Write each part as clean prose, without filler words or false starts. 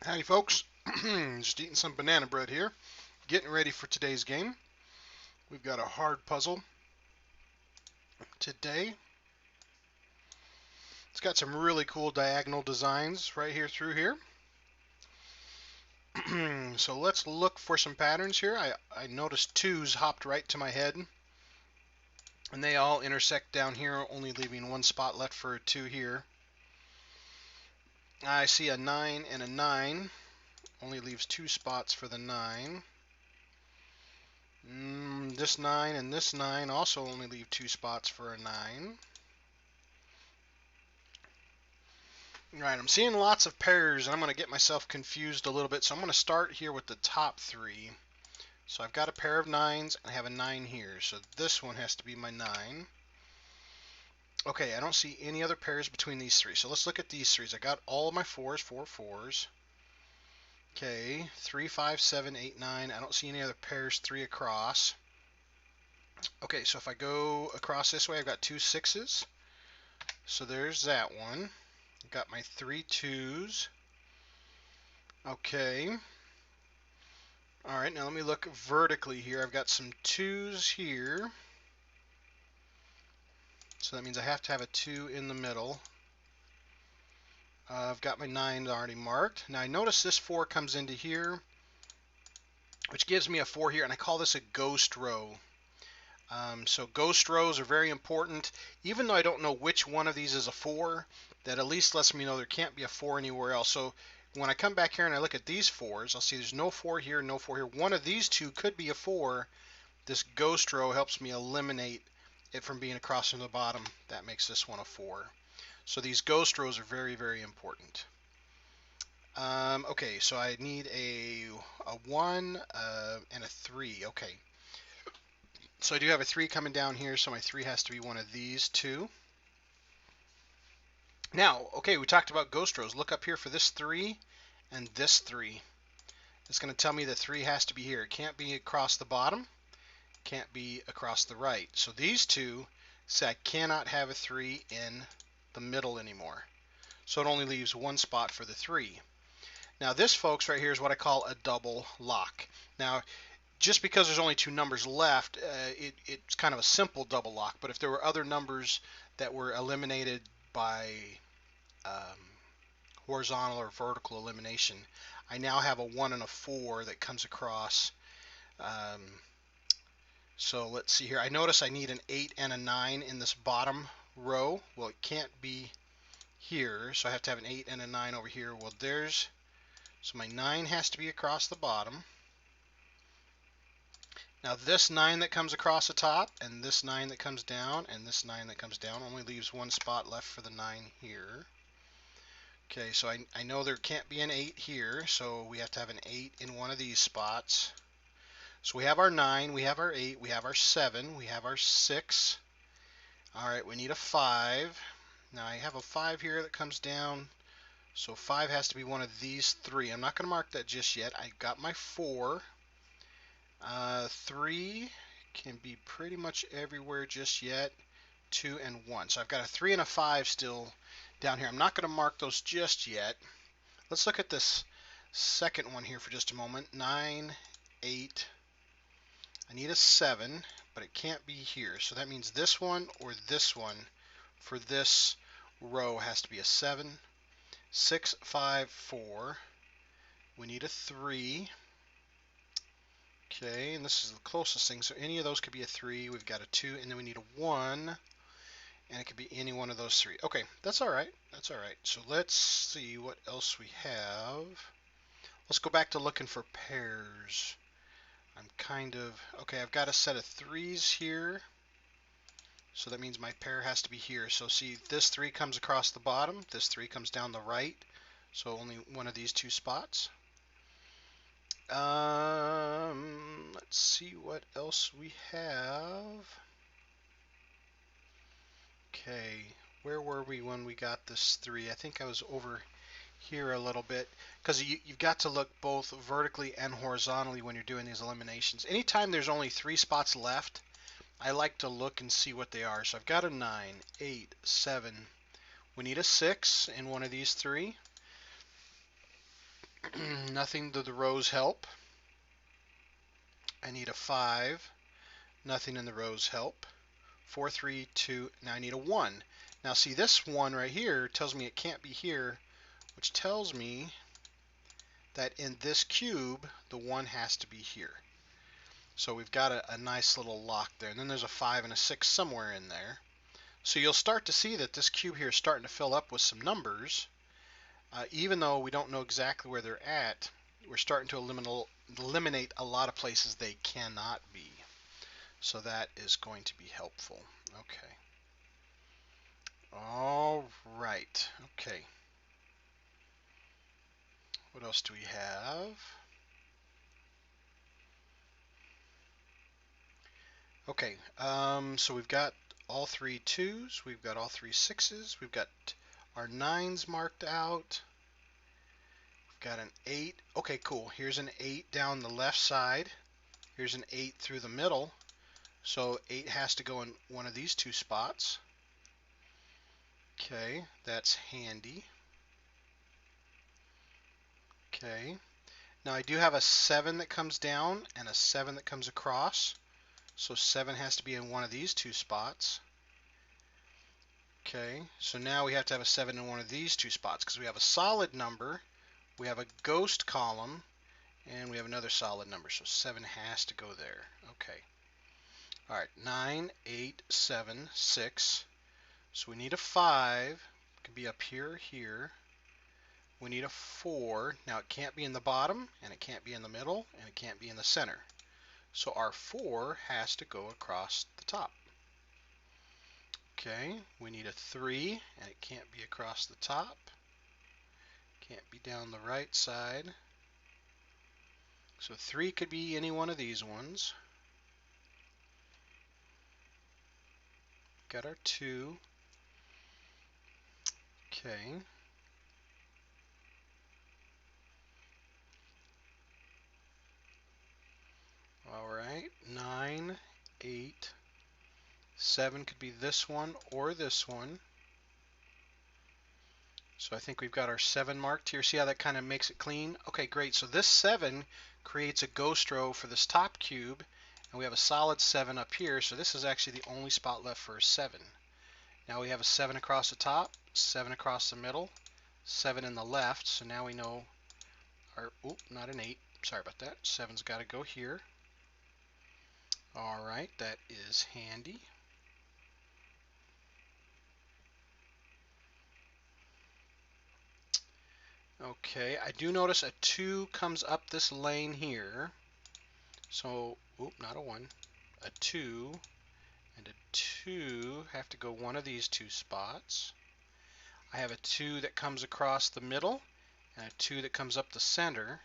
Howdy folks, just eating some banana bread here, getting ready for today's game. We've got a hard puzzle today. It's got some really cool diagonal designs right here through here. So let's look for some patterns here. I noticed twos hopped right to my head, and they all intersect down here, only leaving one spot left for a 2 here. I see a 9 and a 9, only leaves 2 spots for the 9. This 9 and this 9 also only leave 2 spots for a 9. Right, I'm seeing lots of pairs, and I'm going to get myself confused a little bit, so I'm going to start here with the top 3. So I've got a pair of 9s, and I have a 9 here, so this one has to be my 9. Okay, I don't see any other pairs between these 3, so let's look at these 3s. I got all of my 4s, 4 4s. Okay, 3, 5, 7, 8, 9. I don't see any other pairs 3 across. Okay, so if I go across this way, I've got 2 6s. So there's that one. I've got my 3 2s. Okay. All right, now let me look vertically here. I've got some 2s here. So that means I have to have a 2 in the middle. I've got my 9 already marked. Now I notice this 4 comes into here, which gives me a 4 here, and I call this a ghost row. So ghost rows are very important. Even though I don't know which one of these is a 4, that at least lets me know there can't be a 4 anywhere else. So when I come back here and I look at these 4s, I'll see there's no 4 here, no 4 here. One of these 2 could be a 4. This ghost row helps me eliminate it from being across from the bottom. That makes this one a 4. So these ghost rows are very, very important. Okay, so I need a 1 and a 3. Okay. So I do have a 3 coming down here, so my 3 has to be one of these 2. Now, okay, we talked about ghost rows. Look up here for this 3 and this 3. It's going to tell me the 3 has to be here. It can't be across the bottom, can't be across the right. So these 2 say I cannot have a 3 in the middle anymore. So it only leaves one spot for the 3. Now this, folks, right here is what I call a double lock. Now, just because there's only 2 numbers left, it's kind of a simple double lock. But if there were other numbers that were eliminated by horizontal or vertical elimination, I now have a 1 and a 4 that comes across. So let's see here. I notice I need an 8 and a 9 in this bottom row. Well, it can't be here, so I have to have an 8 and a 9 over here. Well, so my 9 has to be across the bottom. Now this 9 that comes across the top, and this 9 that comes down, and this 9 that comes down only leaves one spot left for the 9 here. Okay, so I know there can't be an 8 here, so we have to have an 8 in one of these spots. So we have our 9, we have our 8, we have our 7, we have our 6. All right, we need a 5. Now I have a 5 here that comes down, so 5 has to be one of these 3. I'm not going to mark that just yet. I got my 4. 3 can be pretty much everywhere just yet. 2 and 1. So I've got a 3 and a 5 still down here. I'm not going to mark those just yet. Let's look at this second one here for just a moment. 9, 8. I need a 7, but it can't be here. So that means this one or this one for this row has to be a 7. 6, 5, 4. We need a 3. Okay, and this is the closest thing, so any of those could be a 3. We've got a 2, and then we need a 1, and it could be any one of those 3. Okay, that's all right. That's all right. So let's see what else we have. Let's go back to looking for pairs. Okay, I've got a set of 3s here, so that means my pair has to be here. So see, this 3 comes across the bottom, this 3 comes down the right, so only one of these 2 spots. Let's see what else we have. Okay, where were we when we got this 3? I think I was over here a little bit, because you've got to look both vertically and horizontally when you're doing these eliminations. Anytime there's only 3 spots left, I like to look and see what they are. So I've got a 9, 8, 7. We need a 6 in one of these 3. Nothing to the rows help. I need a 5. Nothing in the rows help. 4, 3, 2. Now I need a 1. Now see, this 1 right here tells me it can't be here, which tells me that in this cube, the 1 has to be here. So we've got a nice little lock there. And then there's a 5 and a 6 somewhere in there. So you'll start to see that this cube here is starting to fill up with some numbers. Even though we don't know exactly where they're at, we're starting to eliminate a lot of places they cannot be. So that is going to be helpful. Okay. All right. Okay. What else do we have? Okay. So we've got all 3 2s. We've got all 3 6s. We've got our 9s marked out. We've got an 8. Okay, cool. Here's an 8 down the left side. Here's an 8 through the middle. So 8 has to go in one of these 2 spots. Okay, that's handy. Okay. Now I do have a 7 that comes down and a 7 that comes across. So 7 has to be in one of these 2 spots. Okay, so now we have to have a 7 in one of these 2 spots because we have a solid number, we have a ghost column, and we have another solid number. So 7 has to go there. Okay. All right, 9, 8, 7, 6. So we need a 5. It could be up here or here. We need a 4. Now it can't be in the bottom, and it can't be in the middle, and it can't be in the center. So our 4 has to go across the top. Okay, we need a 3, and it can't be across the top. Can't be down the right side. So 3 could be any one of these ones. Got our 2. Okay. All right, 9, 8, 7 could be this one or this one. So I think we've got our 7 marked here. See how that kind of makes it clean? Okay, great. So this 7 creates a ghost row for this top cube, and we have a solid 7 up here. So this is actually the only spot left for a 7. Now we have a 7 across the top, 7 across the middle, 7 in the left. So now we know our, oop, not an 8. Sorry about that. 7's got to go here. All right, that is handy. Okay, I do notice a 2 comes up this lane here. So, oop, not a 1. A 2 and a 2 have to go one of these 2 spots. I have a 2 that comes across the middle and a 2 that comes up the center.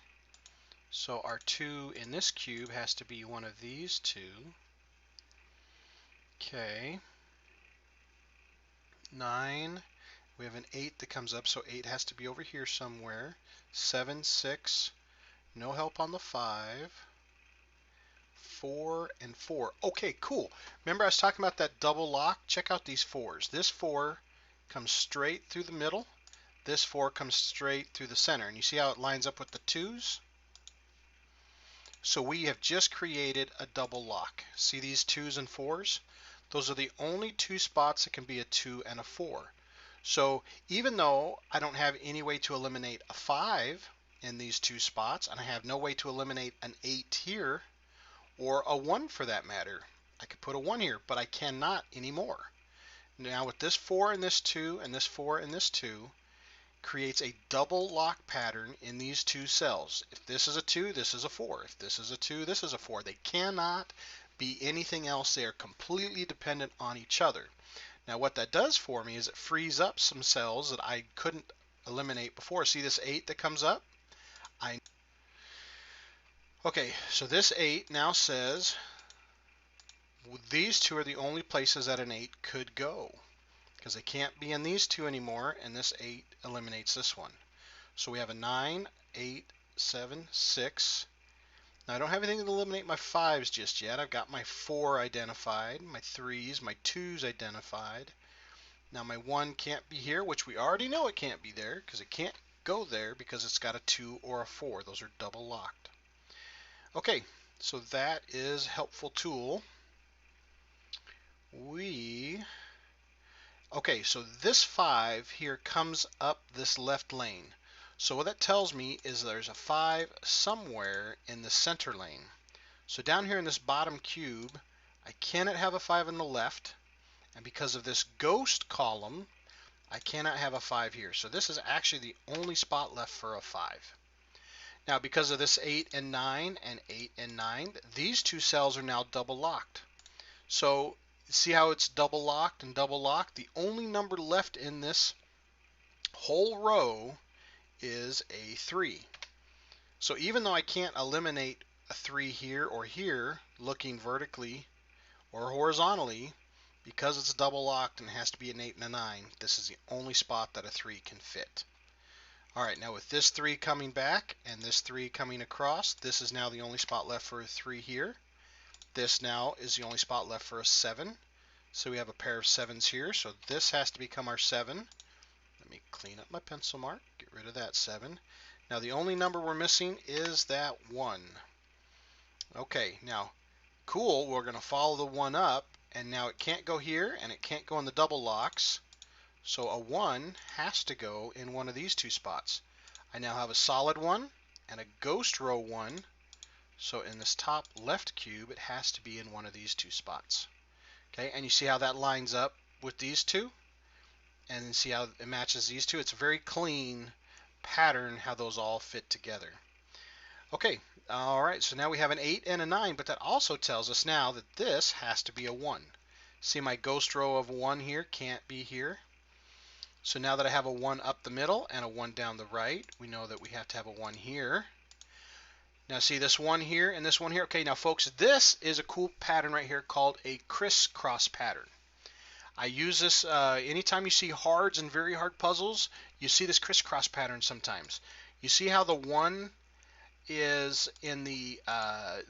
So our 2 in this cube has to be one of these 2. Okay. 9. We have an 8 that comes up, so 8 has to be over here somewhere. 7, 6. No help on the 5. 4 and 4. Okay, cool. Remember I was talking about that double lock? Check out these 4s. This 4 comes straight through the middle. This 4 comes straight through the center. And you see how it lines up with the 2s? So we have just created a double lock. See these 2s and 4s? Those are the only 2 spots that can be a 2 and a 4. So even though I don't have any way to eliminate a 5 in these 2 spots, and I have no way to eliminate an 8 here, or a 1 for that matter, I could put a 1 here, but I cannot anymore. Now with this 4 and this 2 and this 4 and this 2, creates a double lock pattern in these 2 cells. If this is a 2, this is a 4. If this is a 2, this is a 4. They cannot be anything else. They are completely dependent on each other. Now what that does for me is it frees up some cells that I couldn't eliminate before. See this 8 that comes up? Okay, so this 8 now says these 2 are the only places that an 8 could go, because they can't be in these 2 anymore, and this 8 eliminates this one. So we have a 9, 8, 7, 6. Now I don't have anything to eliminate my 5s just yet. I've got my 4 identified, my 3s, my 2s identified. Now my 1 can't be here, which we already know it can't be there, because it can't go there because it's got a 2 or a 4. Those are double locked. Okay, so that is helpful tool. Okay, so this 5 here comes up this left lane. So what that tells me is there's a 5 somewhere in the center lane. So down here in this bottom cube, I cannot have a 5 on the left, and because of this ghost column, I cannot have a 5 here. So this is actually the only spot left for a 5. Now because of this 8 and 9 and 8 and 9, these two cells are now double locked. So see how it's double locked and double locked? The only number left in this whole row is a 3. So even though I can't eliminate a 3 here or here, looking vertically or horizontally, because it's double locked and it has to be an 8 and a 9, this is the only spot that a 3 can fit. Alright, now with this 3 coming back and this 3 coming across, this is now the only spot left for a 3 here. This now is the only spot left for a 7. So we have a pair of 7s here, so this has to become our 7. Let me clean up my pencil mark, get rid of that 7. Now the only number we're missing is that 1. Okay, now cool, we're going to follow the 1 up, and now it can't go here and it can't go in the double locks, so a 1 has to go in one of these two spots. I now have a solid 1 and a ghost row 1, so in this top left cube it has to be in one of these two spots. Okay, and you see how that lines up with these two, and see how it matches these two. It's a very clean pattern how those all fit together. Okay, alright, so now we have an 8 and a 9, but that also tells us now that this has to be a 1. See, my ghost row of 1 here can't be here. So now that I have a 1 up the middle and a 1 down the right, we know that we have to have a 1 here. Now see this 1 here and this 1 here. Okay, now folks, this is a cool pattern right here called a crisscross pattern. I use this anytime you see hards and very hard puzzles, you see this crisscross pattern sometimes. You see how the 1 is in the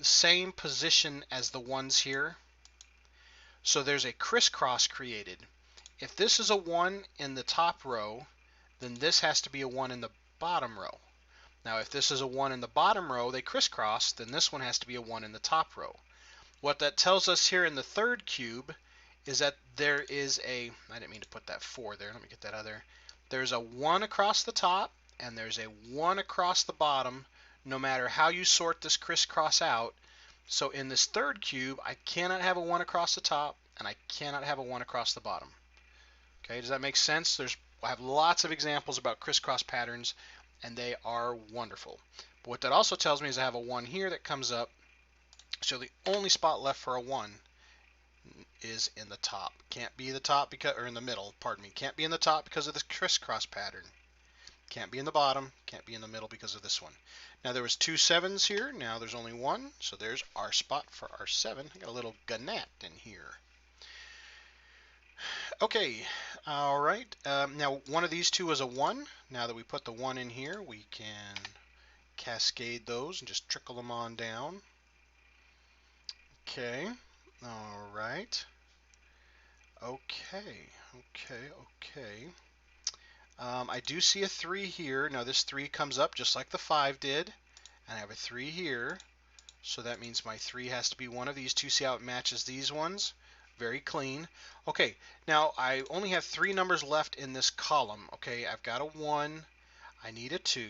same position as the 1s here? So there's a crisscross created. If this is a 1 in the top row, then this has to be a 1 in the bottom row. Now if this is a 1 in the bottom row, they crisscross, then this one has to be a 1 in the top row. What that tells us here in the third cube is that there is a, I didn't mean to put that 4 there, let me get that out of there. There's a 1 across the top and there's a 1 across the bottom, no matter how you sort this crisscross out. So in this third cube, I cannot have a 1 across the top and I cannot have a 1 across the bottom. Okay, does that make sense? I have lots of examples about crisscross patterns and they are wonderful. But what that also tells me is I have a 1 here that comes up. So the only spot left for a 1 is in the top. Can't be the top because, or in the middle, pardon me. Can't be in the top because of this crisscross pattern. Can't be in the bottom, can't be in the middle because of this one. Now there was 2 7s here, now there's only 1, so there's our spot for our 7. I got a little gunette in here. Okay, alright, now one of these two is a 1. Now that we put the 1 in here, we can cascade those and just trickle them on down. Okay, alright. Okay. I do see a 3 here. Now this 3 comes up just like the 5 did, and I have a 3 here, so that means my 3 has to be one of these two. See how it matches these ones? Very clean. Okay, now I only have 3 numbers left in this column. Okay, I've got a 1, I need a 2,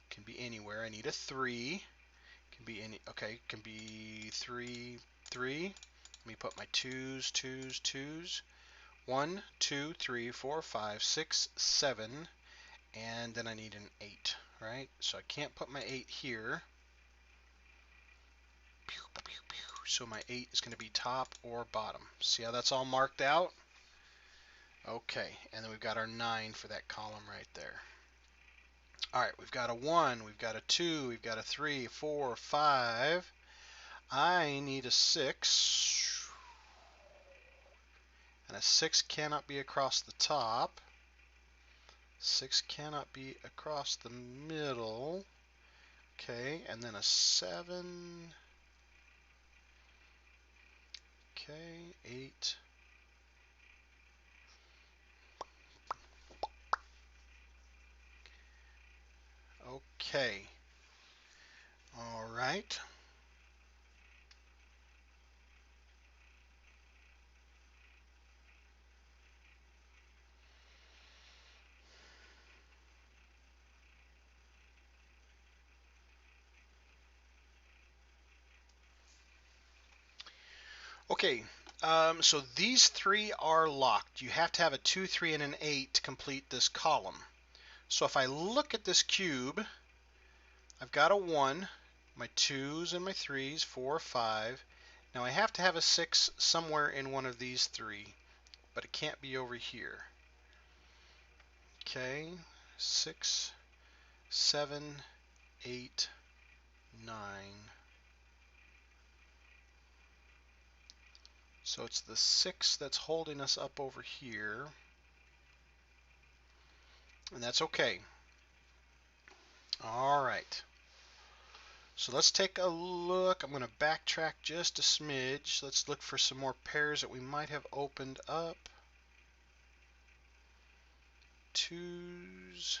can be anywhere. I need a 3, can be any, okay, can be 3, 3. Let me put my 2s, 2s, 2s. 1, 2, 3, 4, 5, 6, 7, and then I need an 8, right? So I can't put my 8 here. So my 8 is going to be top or bottom. See how that's all marked out? Okay, and then we've got our 9 for that column right there. Alright, we've got a 1, we've got a 2, we've got a 3, 4, 5. I need a 6. And a 6 cannot be across the top. 6 cannot be across the middle. Okay, and then a 7. Okay, 8. Okay. All right. Okay, so these three are locked. You have to have a 2, 3, and an 8 to complete this column. So if I look at this cube, I've got a 1, my 2's and my 3's, 4, 5. Now I have to have a 6 somewhere in one of these three, but it can't be over here. Okay, 6, 7, 8, 9. So it's the 6 that's holding us up over here, and that's okay. All right. So let's take a look. I'm going to backtrack just a smidge. Let's look for some more pairs that we might have opened up. 2's.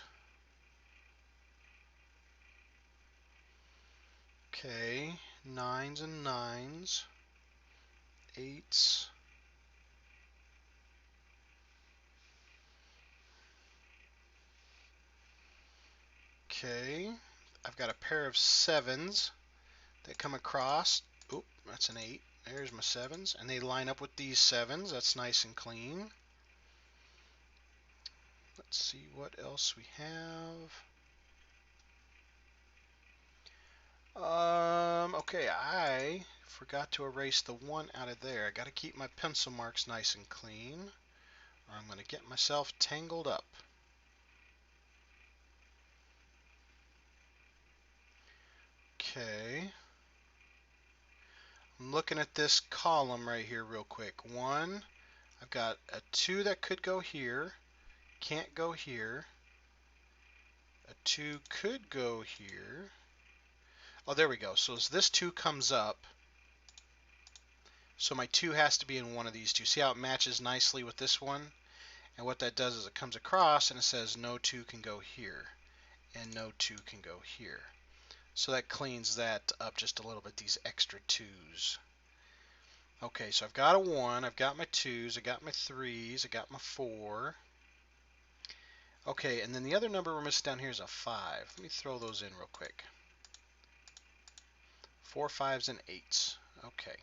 Okay, 9's and 9's. 8's. Okay, I've got a pair of 7's that come across. Oop, that's an 8. There's my 7's, and they line up with these 7's. That's nice and clean. Let's see what else we have. Okay, I forgot to erase the 1 out of there. I got to keep my pencil marks nice and clean, or I'm going to get myself tangled up. Okay. I'm looking at this column right here real quick. 1, I've got a 2 that could go here, can't go here. A 2 could go here. Oh, there we go. So as this 2 comes up, so my 2 has to be in one of these two. See how it matches nicely with this one? And what that does is it comes across and it says no 2 can go here, and no 2 can go here. So that cleans that up just a little bit, these extra 2's. Okay, so I've got a 1, I've got my 2's, I got my 3's, I got my 4. Okay, and then the other number we're missing down here is a 5. Let me throw those in real quick. 4, 5's, and 8's. Okay.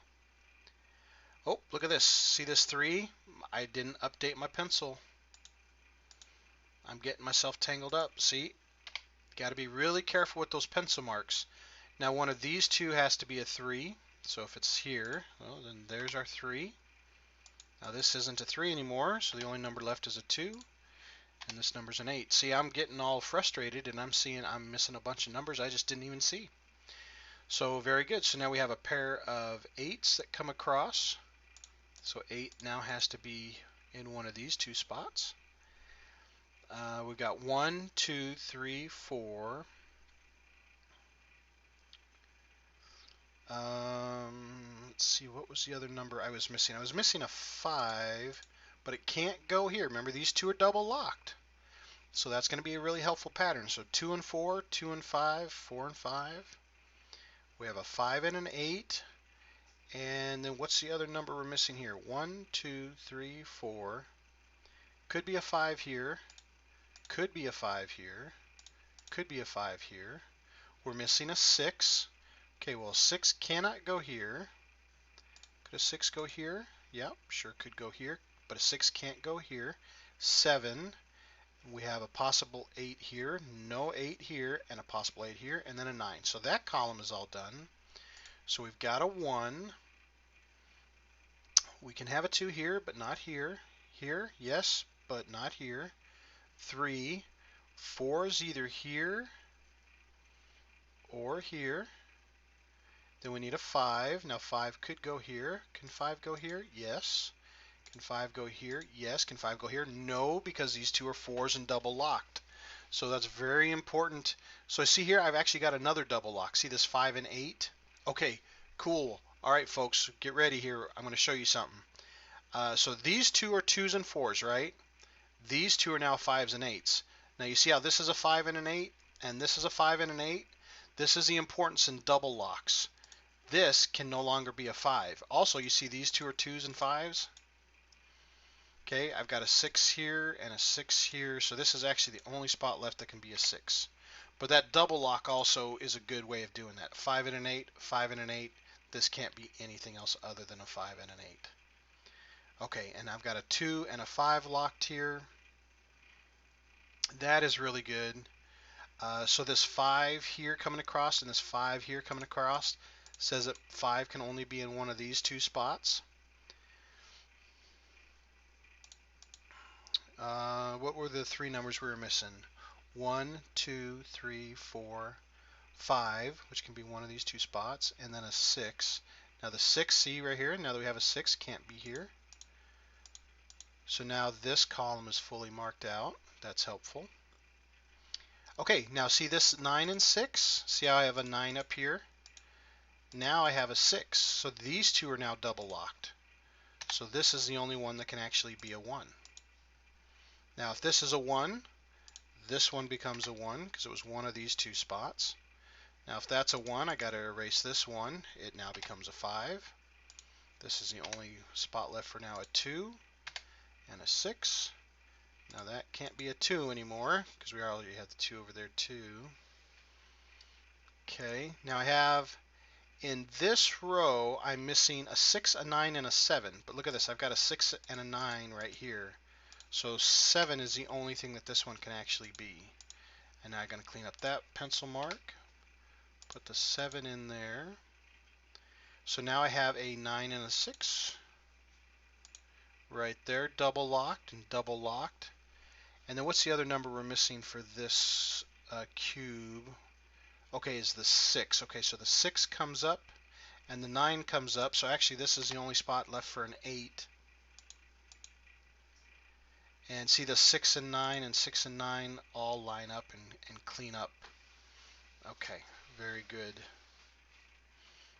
Oh, look at this. See this 3? I didn't update my pencil. I'm getting myself tangled up. See? Got to be really careful with those pencil marks. Now one of these two has to be a 3. So if it's here, well, then there's our 3. Now this isn't a 3 anymore, so the only number left is a 2. And this number's an 8. See, I'm getting all frustrated and I'm seeing I'm missing a bunch of numbers I just didn't even see. So very good. So now we have a pair of 8's that come across. So 8 now has to be in one of these two spots. We've got 1, 2, 3, 4. Let's see, what was the other number I was missing? I was missing a 5, but it can't go here. Remember, these two are double locked. So that's going to be a really helpful pattern. So 2 and 4, 2 and 5, 4 and 5. We have a 5 and an 8. And then what's the other number we're missing here? 1, 2, 3, 4. Could be a 5 here. Could be a 5 here. Could be a 5 here. We're missing a 6. Okay, well, 6 cannot go here. Could a 6 go here? Yep, sure could go here, but a 6 can't go here. 7. We have a possible 8 here, no 8 here, and a possible 8 here, and then a 9. So that column is all done. So we've got a 1. We can have a 2 here, but not here. Here, yes, but not here. 3. 4 is either here or here. Then we need a 5. Now 5 could go here. Can 5 go here? Yes. Can 5 go here? Yes. Can 5 go here? No, because these two are 4's and double locked. So that's very important. So I see here I've actually got another double lock. See this 5 and 8? Okay, cool. All right, folks, get ready here. I'm going to show you something. So these two are 2's and 4's, right? These two are now 5's and 8's. Now you see how this is a 5 and an 8? and this is a 5 and an 8. This is the importance in double locks. This can no longer be a 5. Also, you see these two are 2s and 5s. Okay, I've got a 6 here and a 6 here, so this is actually the only spot left that can be a 6. But that double lock also is a good way of doing that. 5 and an 8, 5 and an 8. This can't be anything else other than a 5 and an 8. Okay, and I've got a 2 and a 5 locked here. That is really good. So this 5 here coming across and this 5 here coming across says that 5 can only be in one of these two spots. What were the three numbers we were missing? 1, 2, 3, 4, 5, which can be one of these two spots, and then a 6. Now the 6, see right here, now that we have a 6, can't be here. So now this column is fully marked out. That's helpful. Okay, now see this 9 and 6? See how I have a 9 up here? Now I have a 6. So these two are now double locked. So this is the only one that can actually be a 1. Now if this is a 1, this one becomes a 1 because it was one of these two spots. Now if that's a 1, I got to erase this 1. It now becomes a 5. This is the only spot left for now, a 2 and a 6. Now that can't be a 2 anymore because we already had the 2 over there too. Okay, now I have in this row I'm missing a 6, a 9, and a 7. But look at this, I've got a 6 and a 9 right here. So 7 is the only thing that this one can actually be. And now I'm going to clean up that pencil mark. Put the 7 in there. So now I have a 9 and a 6 right there, double locked and double locked. And then what's the other number we're missing for this cube? Okay, is the 6. Okay, so the 6 comes up and the 9 comes up. So actually this is the only spot left for an 8. And see the 6 and 9 and 6 and 9 all line up and clean up. Okay, very good.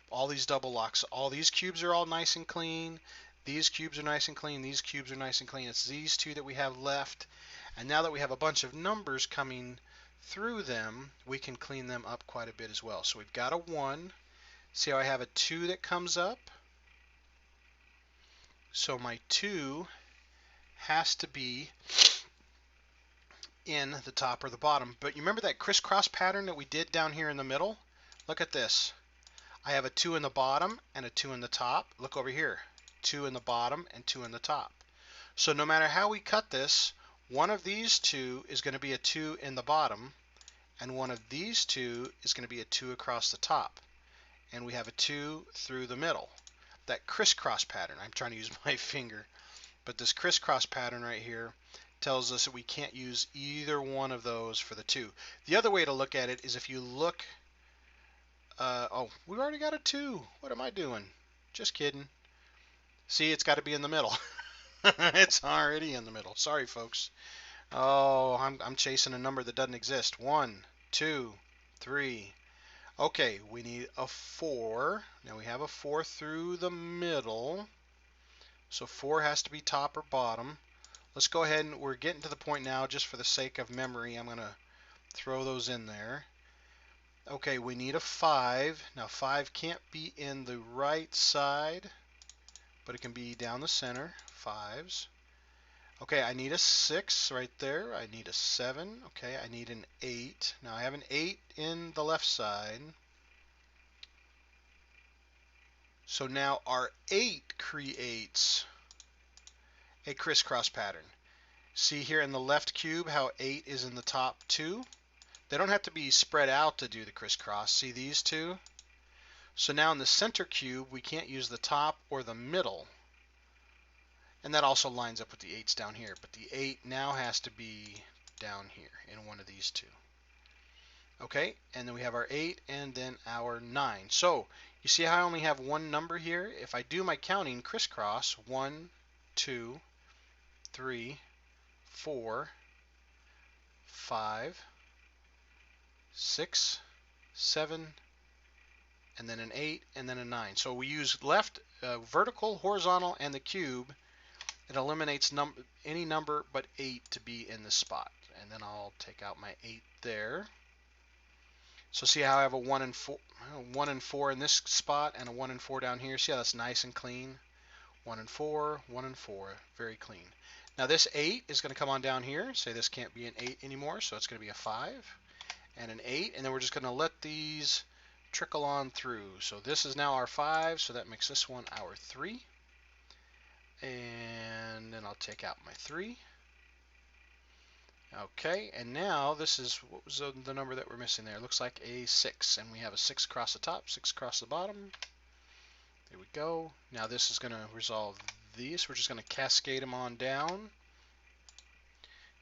All these double locks, all these cubes are all nice and clean. These cubes are nice and clean. These cubes are nice and clean. It's these two that we have left. And now that we have a bunch of numbers coming through them, we can clean them up quite a bit as well. So we've got a 1. See how I have a 2 that comes up? So my 2 has to be in the top or the bottom. But you remember that crisscross pattern that we did down here in the middle? Look at this. I have a 2 in the bottom and a 2 in the top. Look over here. 2 in the bottom and 2 in the top. So no matter how we cut this, one of these two is going to be a 2 in the bottom, and one of these two is going to be a 2 across the top. And we have a 2 through the middle. That crisscross pattern, I'm trying to use my finger, but this crisscross pattern right here tells us that we can't use either one of those for the 2. The other way to look at it is if you look, oh, we've already got a 2. What am I doing? Just kidding. See, it's got to be in the middle. It's already in the middle. Sorry, folks. Oh, I'm chasing a number that doesn't exist. 1, 2, 3. Okay, we need a 4. Now we have a 4 through the middle. So 4 has to be top or bottom. Let's go ahead and we're getting to the point now, just for the sake of memory, I'm going to throw those in there. Okay, we need a 5. Now 5 can't be in the right side, but it can be down the center. 5s. Okay, I need a 6 right there. I need a 7. Okay, I need an 8. Now I have an 8 in the left side. So now our 8 creates a crisscross pattern. See here in the left cube how 8 is in the top 2? They don't have to be spread out to do the crisscross. See these two? So now in the center cube, we can't use the top or the middle. And that also lines up with the 8s down here. But the 8 now has to be down here in one of these two. Okay, and then we have our 8 and then our 9. So you see how I only have one number here? If I do my counting crisscross, 1, 2, 3, 4, 5, 6, 7, and then an 8, and then a 9. So we use left, vertical, horizontal, and the cube. It eliminates any number but 8 to be in this spot. And then I'll take out my 8 there. So see how I have a 1 and 4, 1 and 4 in this spot and a 1 and 4 down here? See how that's nice and clean? 1 and 4, 1 and 4, very clean. Now this 8 is going to come on down here. Say this can't be an 8 anymore, so it's going to be a 5 and an 8, and then we're just going to let these trickle on through. So this is now our 5, so that makes this one our 3. And then I'll take out my 3. Okay, and now this is, what was the number that we're missing there? It looks like a 6, and we have a 6 across the top, 6 across the bottom. There we go. Now this is going to resolve these. We're just going to cascade them on down.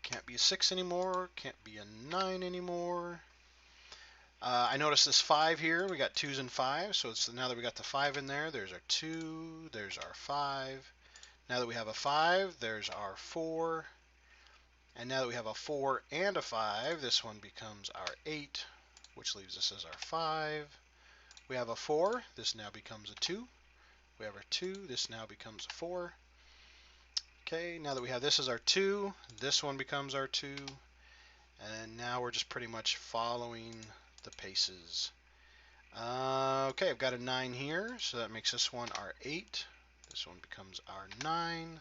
Can't be a 6 anymore, can't be a 9 anymore. I noticed this 5 here. We got 2s and 5s, so it's, now that we got the 5 in there, there's our 2, there's our 5. Now that we have a 5, there's our 4. And now that we have a 4 and a 5, this one becomes our 8, which leaves us as our 5. We have a 4, this now becomes a 2. We have our 2, this now becomes a 4. Okay, now that we have this as our 2, this one becomes our 2. And now we're just pretty much following the paces. Okay, I've got a 9 here, so that makes this one our 8. This one becomes our 9.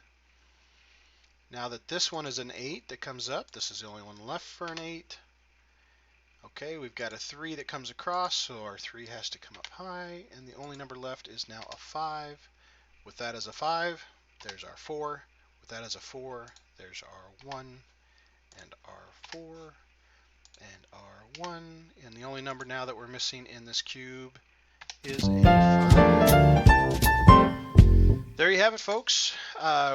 Now that this one is an 8 that comes up, this is the only one left for an 8. Okay, we've got a 3 that comes across, so our 3 has to come up high, and the only number left is now a 5. With that as a 5, there's our 4. With that as a 4, there's our 1, and our 4, and our 1. And the only number now that we're missing in this cube is a 5. There you have it, folks.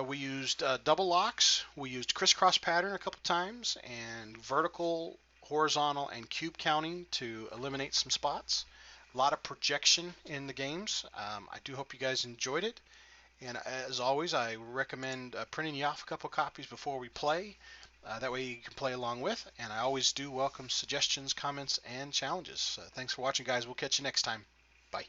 We used double locks. We used crisscross pattern a couple times, and vertical, horizontal, and cube counting to eliminate some spots. A lot of projection in the games. I do hope you guys enjoyed it. And as always, I recommend printing you off a couple copies before we play. That way you can play along with. And I always do welcome suggestions, comments, and challenges. Thanks for watching, guys. We'll catch you next time. Bye.